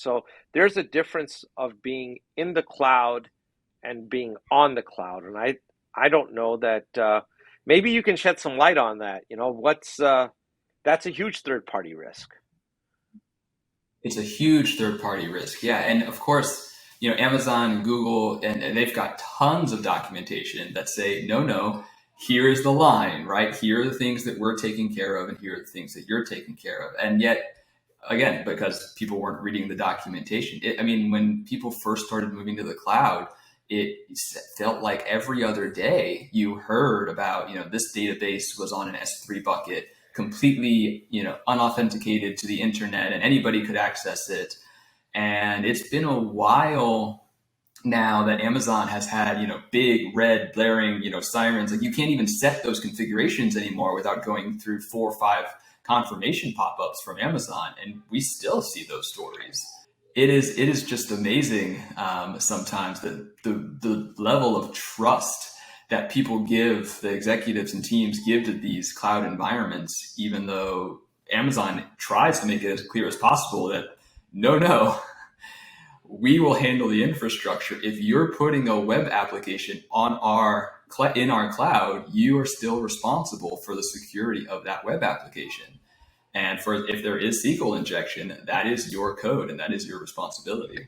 So there's a difference of being in the cloud and being on the cloud. And I don't know that maybe you can shed some light on that. What's that's a huge third party risk. It's a huge third party risk. Yeah. And of course, Amazon and Google, and they've got tons of documentation that say, no, no, here is the line, right? Here are the things that we're taking care of, and here are the things that you're taking care of. And yet, again, because people weren't reading the documentation, I mean, when people first started moving to the cloud, it felt like every other day you heard about, this database was on an S3 bucket, completely, unauthenticated to the internet, and anybody could access it. And it's been a while now that Amazon has had, big red blaring, sirens. Like, you can't even set those configurations anymore without going through 4 or 5 confirmation pop-ups from Amazon. And we still see those stories. It is just amazing, sometimes, the level of trust that people give, the executives and teams give to these cloud environments, even though Amazon tries to make it as clear as possible that no, no, we will handle the infrastructure. If you're putting a web application on in our cloud, you are still responsible for the security of that web application. And if there is SQL injection, that is your code and that is your responsibility.